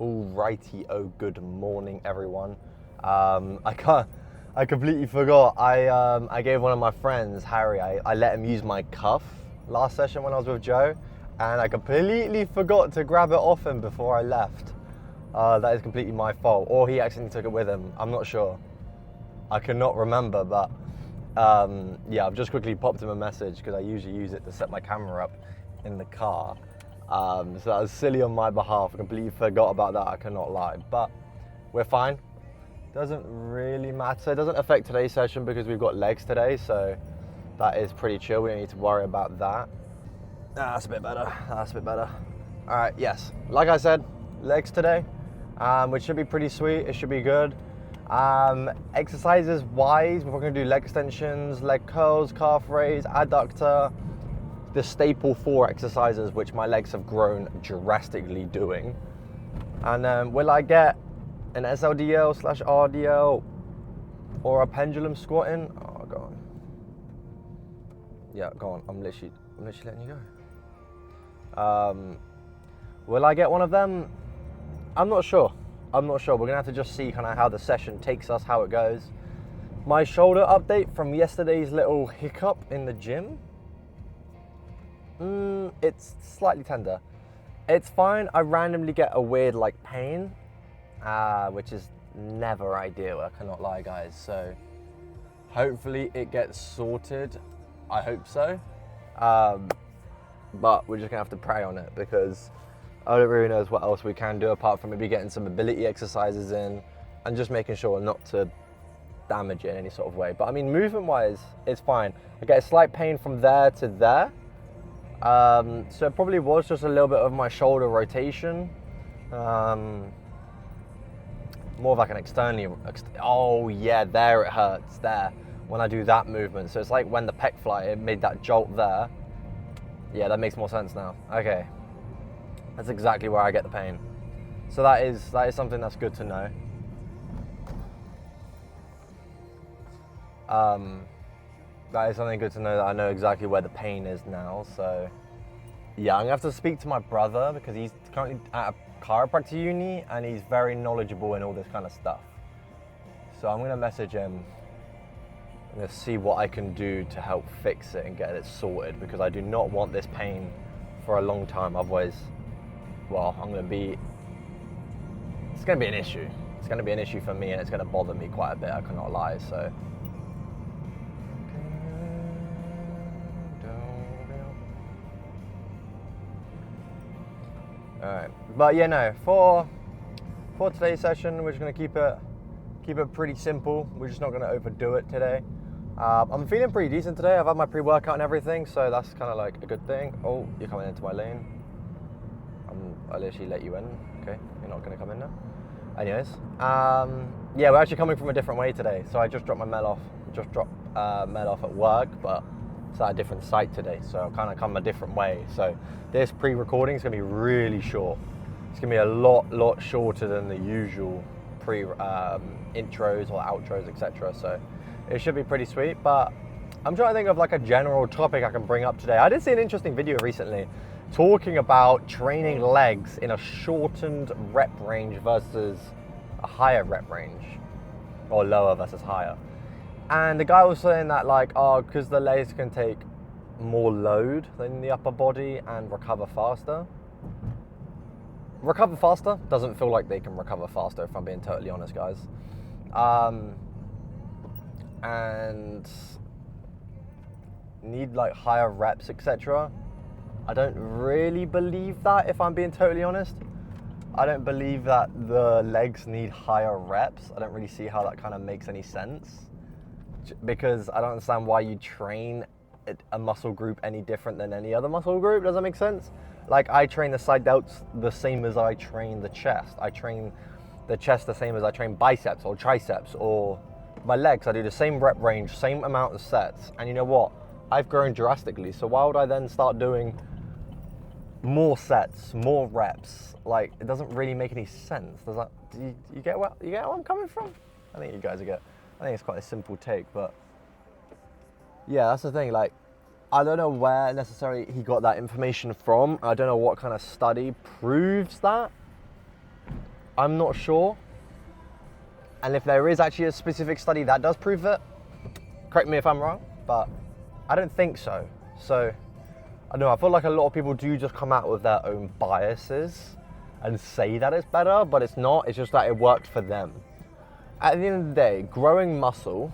Alrighty, good morning, everyone. I completely forgot. I gave one of my friends, Harry, I let him use my cuff last session when I was with Joe, and I completely forgot to grab it off him before I left. That is completely my fault, or he accidentally took it with him. I'm not sure. I cannot remember, but yeah, I've just quickly popped him a message because I usually use it to set my camera up in the car. So that was silly on my behalf. I completely forgot about that, I cannot lie. But we're fine. Doesn't really matter. It doesn't affect today's session because we've got legs today, so that is pretty chill. We don't need to worry about that. That's a bit better. That's a bit better. All right, yes. Like I said, legs today, which should be pretty sweet. It should be good. Exercises wise, we're going to do leg extensions, leg curls, calf raise, adductor, the staple 4 exercises which my legs have grown drastically doing. And will I get an SLDL/RDL or a pendulum squatting? Oh, go on. Yeah, go on. I'm literally letting you go. Will I get one of them? I'm not sure. We're gonna have to just see kind of how the session takes us, how it goes. My shoulder update from yesterday's little hiccup in the gym. It's slightly tender. It's fine. I randomly get a weird like pain, which is never ideal. I cannot lie, guys. So hopefully it gets sorted. I hope so. But we're just gonna have to pray on it because I don't really know what else we can do apart from maybe getting some mobility exercises in and just making sure not to damage it in any sort of way. But I mean, movement wise, it's fine. I get a slight pain from there to there. So it probably was just a little bit of my shoulder rotation. More of like an externally, oh yeah, there it hurts, there, when I do that movement. So it's like when the pec fly, it made that jolt there. Yeah, that makes more sense now. Okay. That's exactly where I get the pain. So that is something that's good to know. That is something good to know, that I know exactly where the pain is now. So yeah, I'm gonna have to speak to my brother because he's currently at a chiropractor uni and he's very knowledgeable in all this kind of stuff. So I'm gonna message him and see what I can do to help fix it and get it sorted, because I do not want this pain for a long time. Otherwise, well, it's gonna be an issue. It's gonna be an issue for me and it's gonna bother me quite a bit, I cannot lie. So alright, but yeah, no, for today's session, we're just gonna keep it pretty simple. We're just not gonna overdo it today. I'm feeling pretty decent today. I've had my pre-workout and everything, so that's kind of like a good thing. Oh, you're coming into my lane. I'll literally let you in. Okay, you're not gonna come in now. Anyways, yeah, we're actually coming from a different way today. So I just dropped my med off. Med off at work, but it's at a different site today, so I've kind of come a different way. So this pre-recording is gonna be really short. It's gonna be a lot shorter than the usual intros or outros, etc. So it should be pretty sweet. But I'm trying to think of like a general topic I can bring up today. I did see an interesting video recently talking about training legs in a shortened rep range versus a higher rep range, or lower versus higher. And the guy was saying that like, oh, because the legs can take more load than the upper body and recover faster. Recover faster? Doesn't feel like they can recover faster, if I'm being totally honest, guys. And need like higher reps, etc. I don't really believe that, if I'm being totally honest. I don't believe that the legs need higher reps. I don't really see how that kind of makes any sense, because I don't understand why you train a muscle group any different than any other muscle group. Does that make sense? Like, I train the side delts the same as I train the chest. I train the chest the same as I train biceps or triceps, or my legs. I do the same rep range, same amount of sets. And you know what? I've grown drastically. So why would I then start doing more sets, more reps? Like, it doesn't really make any sense. Does that? Do you get where I'm coming from? I think you guys get. I think it's quite a simple take, but yeah, that's the thing. Like, I don't know where necessarily he got that information from. I don't know what kind of study proves that. I'm not sure. And if there is actually a specific study that does prove it, correct me if I'm wrong, but I don't think so. So, I don't know, I feel like a lot of people do just come out with their own biases and say that it's better, but it's not. It's just that it worked for them. At the end of the day, growing muscle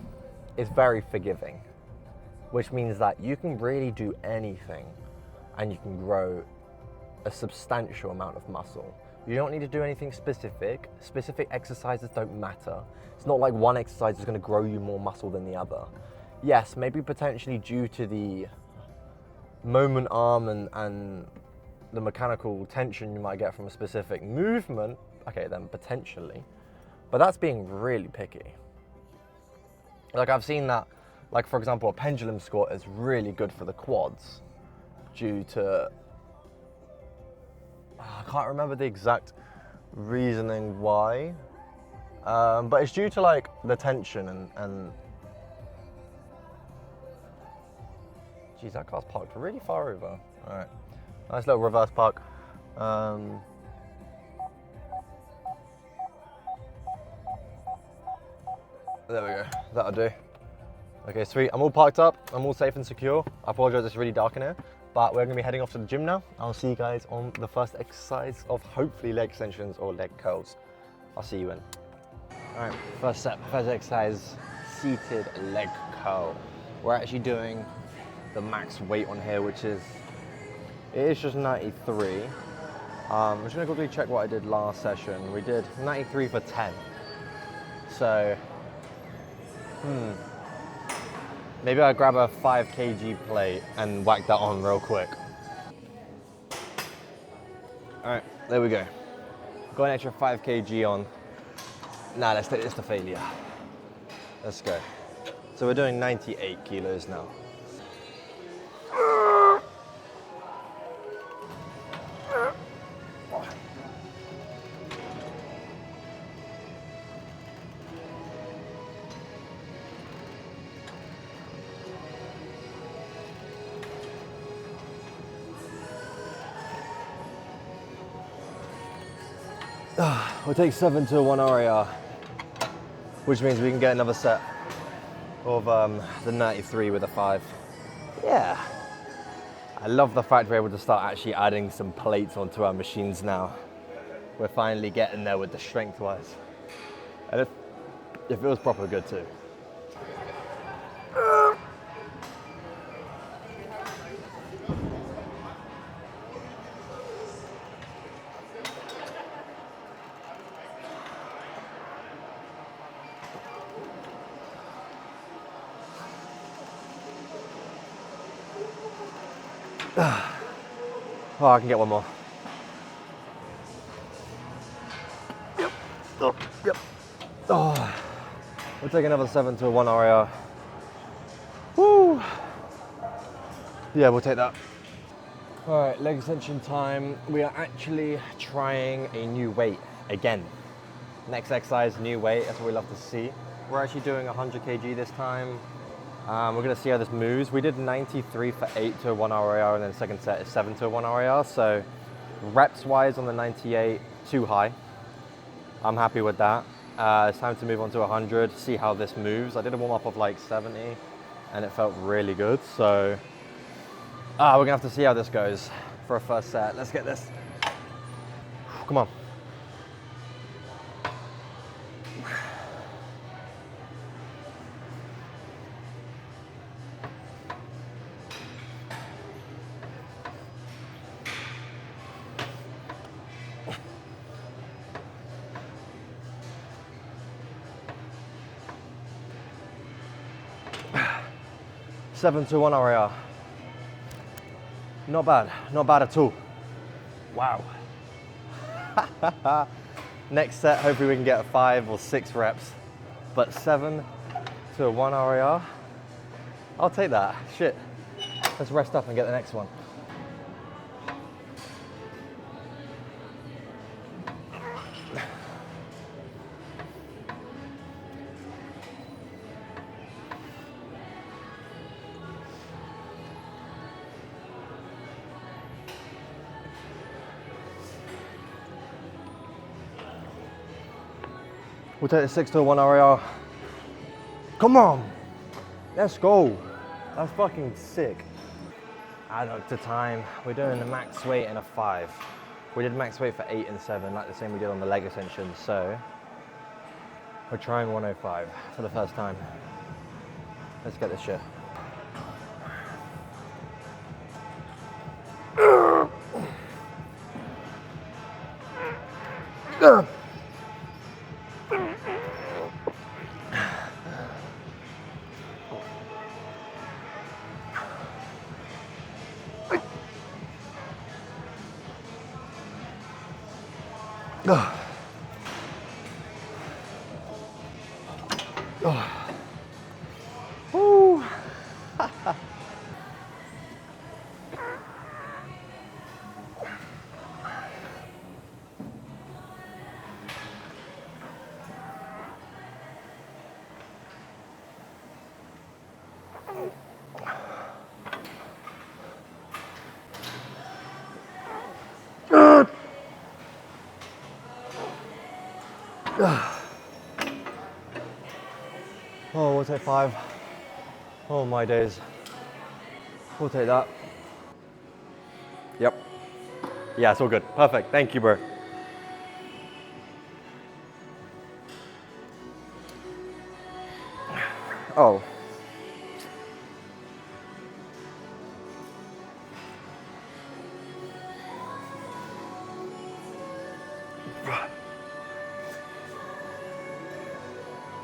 is very forgiving, which means that you can really do anything and you can grow a substantial amount of muscle. You don't need to do anything specific. Specific exercises don't matter. It's not like one exercise is going to grow you more muscle than the other. Yes, maybe potentially due to the moment arm and the mechanical tension you might get from a specific movement, okay, then potentially. But that's being really picky. Like I've seen that, like for example, a pendulum squat is really good for the quads due to, I can't remember the exact reasoning why, but it's due to like the tension and geez, that car's parked really far over. All right, nice little reverse park. There we go, that'll do. Okay, sweet, I'm all parked up, I'm all safe and secure. I apologize, it's really dark in here, but we're gonna be heading off to the gym now. I'll see you guys on the first exercise of hopefully leg extensions or leg curls. I'll see you in. All right, first exercise, seated leg curl. We're actually doing the max weight on here, which is, it is just 93. I'm just gonna quickly check what I did last session. We did 93 for 10. So, maybe I'll grab a 5 kg plate and whack that on real quick. All right, there we go. Got an extra 5 kg on. Nah, let's take this to failure. Let's go. So we're doing 98 kilos now. We'll take 7 to 1 RAR, which means we can get another set of the 93 with a 5. Yeah. I love the fact we're able to start actually adding some plates onto our machines now. We're finally getting there with the strength-wise. And it feels proper good too. Oh, I can get one more. Yep. Oh, yep. Oh, we'll take another 7 to 1 RAR. Woo. Yeah, we'll take that. All right, leg extension time. We are actually trying a new weight again. Next exercise, new weight. That's what we love to see. We're actually doing 100 kg this time. We're gonna see how this moves. We did 93 for 8 to 1 RAR, and then the second set is 7 to 1 RAR. So reps wise on the 98, too high. I'm happy with that. It's time to move on to 100, see how this moves. I did a warm up of like 70 and it felt really good. So we're gonna have to see how this goes for a first set. Let's get this. Come on. Seven to 1 RAR. Not bad at all. Wow. Next set, hopefully we can get a 5 or 6 reps, but 7 to 1 RAR, I'll take that. Shit. Let's rest up and get the next one. We'll take the 6 to 1 RAR. Come on, let's go. That's fucking sick. Adductor time. We're doing the max weight and a 5. We did max weight for 8 and 7, like the same we did on the leg extension. So we're trying 105 for the first time. Let's get this shit. Woo. Oh, we'll take 5. Oh my days. We'll take that. Yep. Yeah, it's all good. Perfect. Thank you, bro. Oh.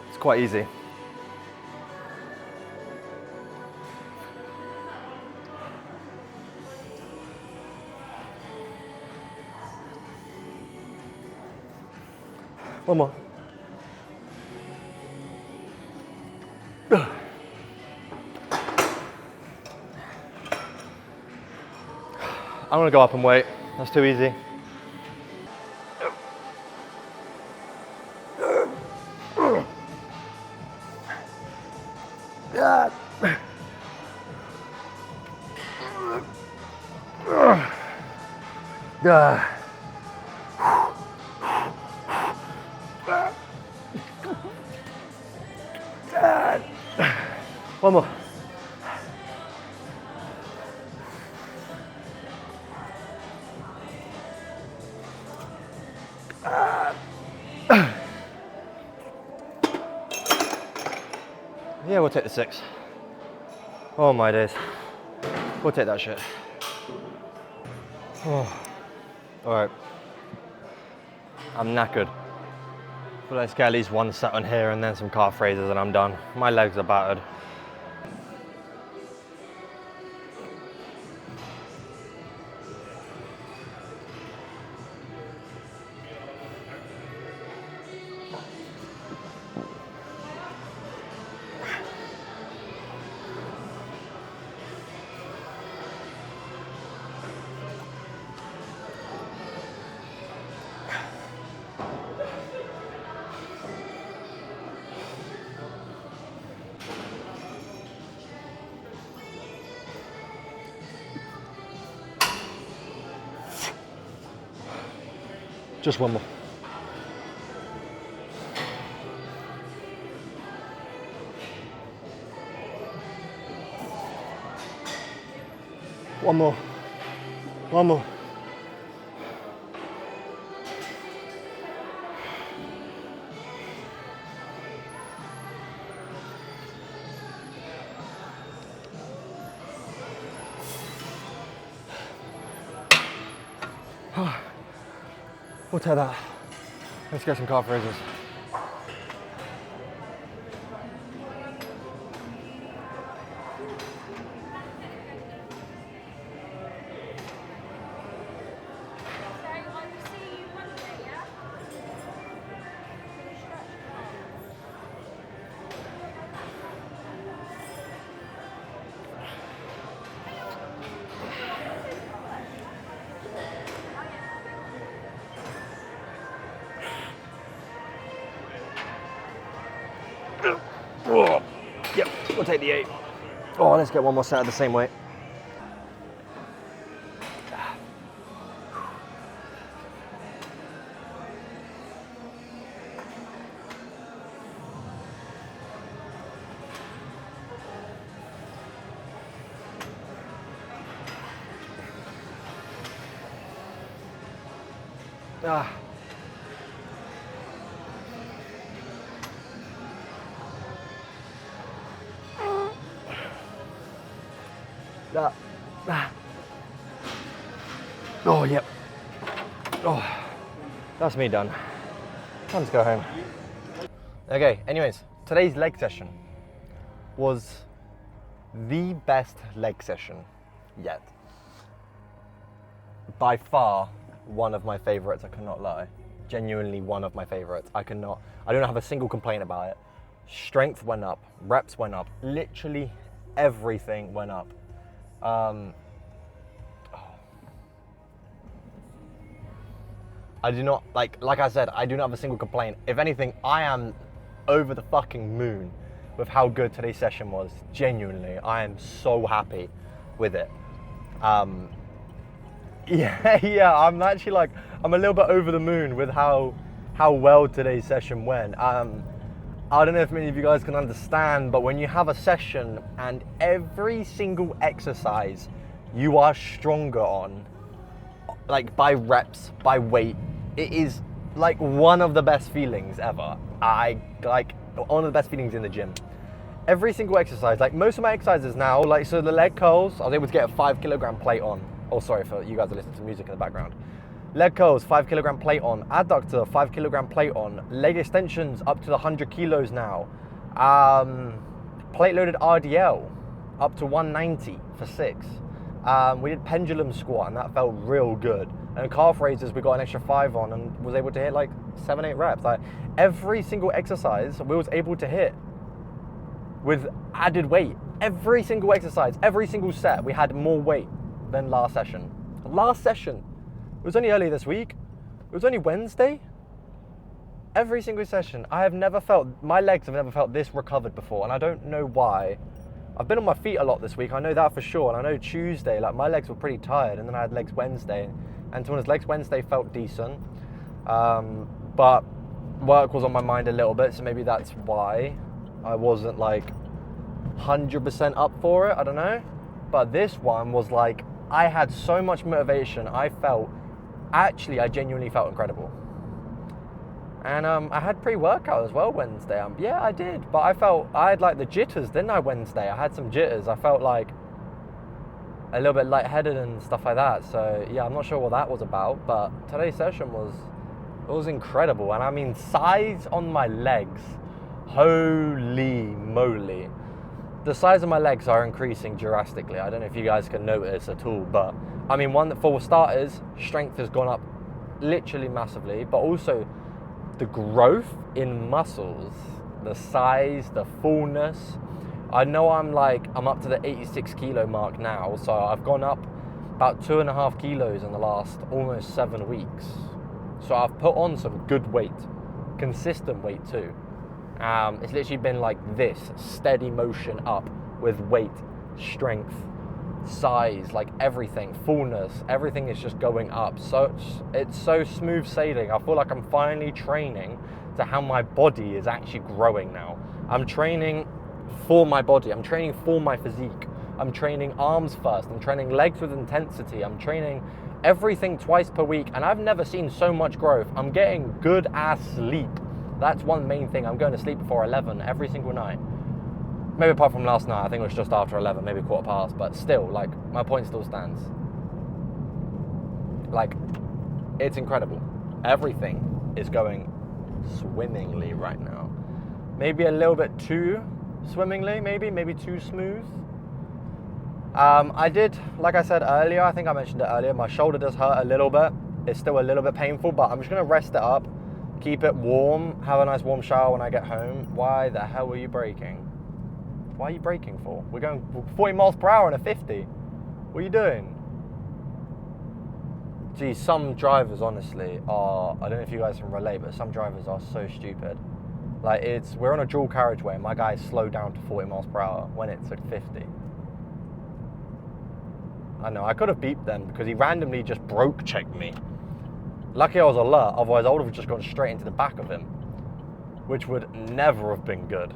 It's quite easy. One more. I'm gonna go up and wait. That's too easy. One more. Yeah, we'll take the 6. Oh my days. We'll take that shit. Oh. All right. I'm knackered. But let's get at least one set on here and then some calf raises and I'm done. My legs are battered. Just one more. One more. One more. We'll take that. Let's get some calf raises. Oh, yep, we'll take the 8. Oh, let's get one more set of the same weight. Ah. Ah. Oh, yep. Oh, that's me done. Time to go home. Okay, anyways, today's leg session was the best leg session yet. By far, one of my favorites, I cannot lie. Genuinely one of my favorites. I don't have a single complaint about it. Strength went up, reps went up, literally everything went up. I do not, like I said, I do not have a single complaint. If anything, I am over the fucking moon with how good today's session was. Genuinely, I am so happy with it. Yeah, I'm actually like, I'm a little bit over the moon with how well today's session went. I don't know if many of you guys can understand, but when you have a session and every single exercise you are stronger on, like by reps, by weight, it is like one of the best feelings ever. One of the best feelings in the gym. Every single exercise, like most of my exercises now, like so the leg curls, I was able to get a 5 kilogram plate on. Oh, sorry for you guys are listening to music in the background. Leg curls, 5 kilogram plate on. Adductor, 5 kilogram plate on. Leg extensions up to the 100 kilos now. Plate loaded RDL up to 190 for 6. We did pendulum squat and that felt real good. And calf raises, we got an extra 5 on and was able to hit like 7-8 reps. Like every single exercise we was able to hit with added weight. Every single exercise, every single set, we had more weight than last session. Last session, it was only earlier this week. It was only Wednesday. Every single session, my legs have never felt this recovered before, and I don't know why. I've been on my feet a lot this week, I know that for sure, and I know Tuesday, like my legs were pretty tired, and then I had legs Wednesday, and to be honest, legs Wednesday felt decent, but work was on my mind a little bit, so maybe that's why I wasn't like 100% up for it, I don't know. But this one was like, I had so much motivation, I genuinely felt incredible. And I had pre-workout as well Wednesday. Yeah, I did, but I had like the jitters, didn't I, Wednesday? I had some jitters. I felt like a little bit lightheaded and stuff like that. So yeah, I'm not sure what that was about, but today's session was incredible. And I mean, size on my legs, holy moly. The size of my legs are increasing drastically. I don't know if you guys can notice at all, but I mean, for starters, strength has gone up literally massively, but also the growth in muscles, the size, the fullness. I know I'm up to the 86 kilo mark now, so I've gone up about 2.5 kilos in the last almost 7 weeks. So I've put on some good weight, consistent weight too. It's literally been like this, steady motion up with weight, strength, size, like everything, fullness, everything is just going up. So it's so smooth sailing. I feel like I'm finally training to how my body is actually growing now. I'm training for my body. I'm training for my physique. I'm training arms first. I'm training legs with intensity. I'm training everything twice per week, and I've never seen so much growth. I'm getting good ass sleep. That's one main thing. I'm going to sleep before 11 every single night. Maybe apart from last night, I think it was just after 11, maybe 1:15, but still, like, my point still stands. Like, it's incredible. Everything is going swimmingly right now. Maybe a little bit too swimmingly, maybe too smooth. I did, like I said earlier, I think I mentioned it earlier, my shoulder does hurt a little bit. It's still a little bit painful, but I'm just gonna rest it up, keep it warm, have a nice warm shower when I get home. Why the hell were you braking? Why are you braking for? We're going 40 miles per hour in a 50. What are you doing? Gee, some drivers honestly are, I don't know if you guys can relate, but some drivers are so stupid. Like, we're on a dual carriageway and my guy slowed down to 40 miles per hour when it's at 50. I know, I could have beeped them because he randomly just broke checked me. Lucky I was alert, otherwise I would have just gone straight into the back of him, which would never have been good.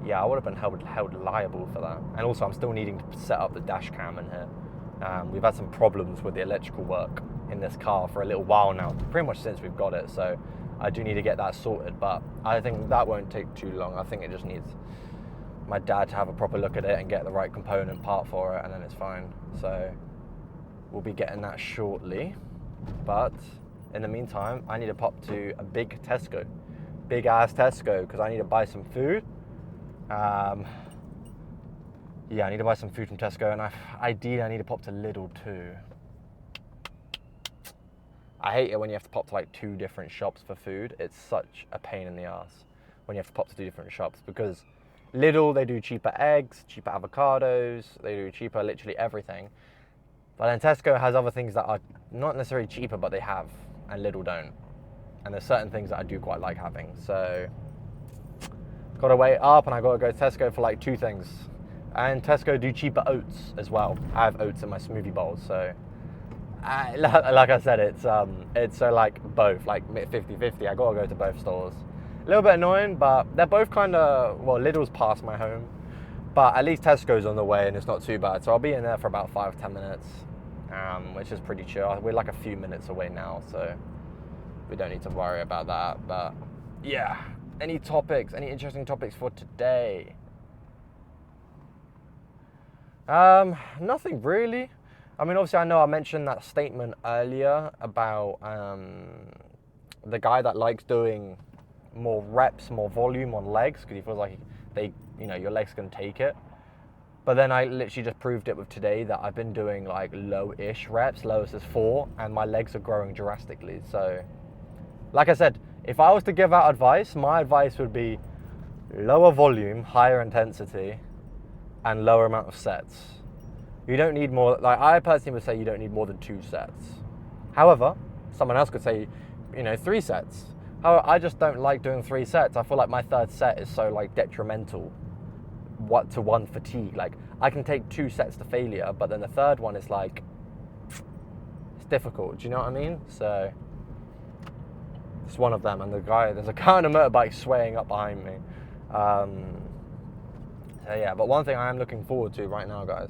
Yeah, I would have been held liable for that. And also, I'm still needing to set up the dash cam in here. We've had some problems with the electrical work in this car for a little while now, pretty much since we've got it, so I do need to get that sorted, but I think that won't take too long. I think it just needs my dad to have a proper look at it and get the right component part for it, and then it's fine. So we'll be getting that shortly, but in the meantime, I need to pop to a big Tesco, big ass Tesco, because I need to buy some food. Yeah, I need to buy some food from Tesco, and ideally I need to pop to Lidl too. I hate it when you have to pop to like 2 different shops for food. It's such a pain in the ass when you have to pop to 2 different shops, because Lidl, they do cheaper eggs, cheaper avocados, they do cheaper literally everything. But then Tesco has other things that are not necessarily cheaper, but they have, and Lidl don't. And there's certain things that I do quite like having. So, gotta wait up, and I gotta go to Tesco for like 2 things. And Tesco do cheaper oats as well. I have oats in my smoothie bowls, so like I said, it's so like both, like 50-50. I gotta go to both stores. A little bit annoying, but they're both kind of, well, Lidl's past my home, but at least Tesco's on the way and it's not too bad. So I'll be in there for about 5-10 minutes, which is pretty chill. We're like a few minutes away now, so we don't need to worry about that. But yeah, any interesting topics for today? Nothing really. I mean, obviously I know I mentioned that statement earlier about the guy that likes doing more reps, more volume on legs, because he feels like your legs can take it. But then I literally just proved it with today that I've been doing like low-ish reps, lowest is 4, and my legs are growing drastically. So, like I said, if I was to give out advice, my advice would be lower volume, higher intensity, and lower amount of sets. You don't need more, like I personally would say you don't need more than 2 sets. However, someone else could say, 3 sets. However, I just don't like doing 3 sets. I feel like my 3rd set is so like detrimental to one fatigue. Like I can take 2 sets to failure, but then the 3rd one is like, it's difficult. Do you know what I mean? So it's one of them. And there's a guy on a motorbike swaying up behind me. So yeah, but one thing I am looking forward to right now, guys,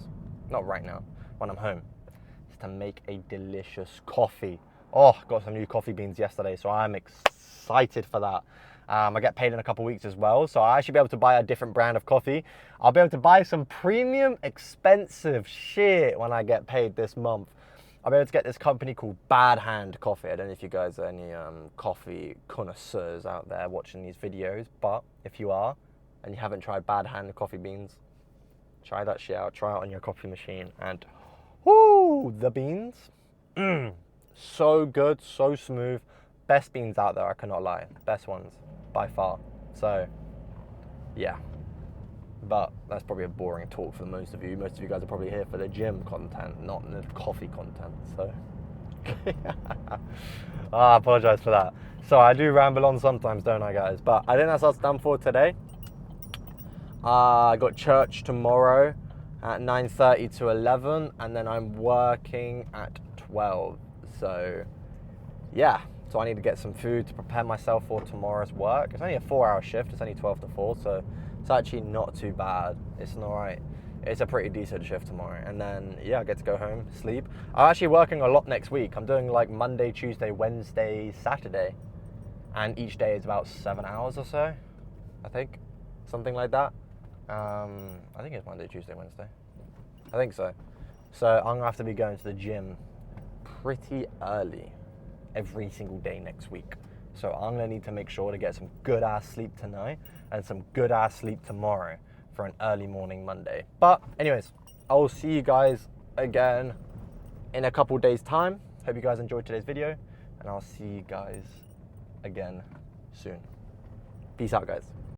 not right now, when I'm home, is to make a delicious coffee. Oh, got some new coffee beans yesterday, so I'm excited for that. I get paid in a couple weeks as well, so I should be able to buy a different brand of coffee. I'll be able to buy some premium, expensive shit when I get paid this month. I'll be able to get this company called Bad Hand Coffee. I don't know if you guys are any coffee connoisseurs out there watching these videos, but if you are, and you haven't tried Bad Hand coffee beans, try that shit out. Try it on your coffee machine, and whoo, the beans, so good, so smooth. Best beans out there, I cannot lie. Best ones, by far. So, yeah. But that's probably a boring talk for most of you. Most of you guys are probably here for the gym content, not the coffee content, so. I apologise for that. So I do ramble on sometimes, don't I, guys? But I think that's us done for today. I got church tomorrow at 9:30 to 11, and then I'm working at 12. So, yeah. So I need to get some food to prepare myself for tomorrow's work. It's only a 4-hour shift. It's only 12 to 4, so it's actually not too bad. It's a pretty decent shift tomorrow. And then, yeah, I get to go home, sleep. I'm actually working a lot next week. I'm doing like Monday, Tuesday, Wednesday, Saturday. And each day is about 7 hours or so, I think. Something like that. I think it's Monday, Tuesday, Wednesday. I think so. So I'm going to have to be going to the gym pretty early every single day next week. So I'm going to need to make sure to get some good ass sleep tonight and some good ass sleep tomorrow for an early morning Monday. But anyways, I will see you guys again in a couple days time. Hope you guys enjoyed today's video, and I'll see you guys again soon. Peace out, guys.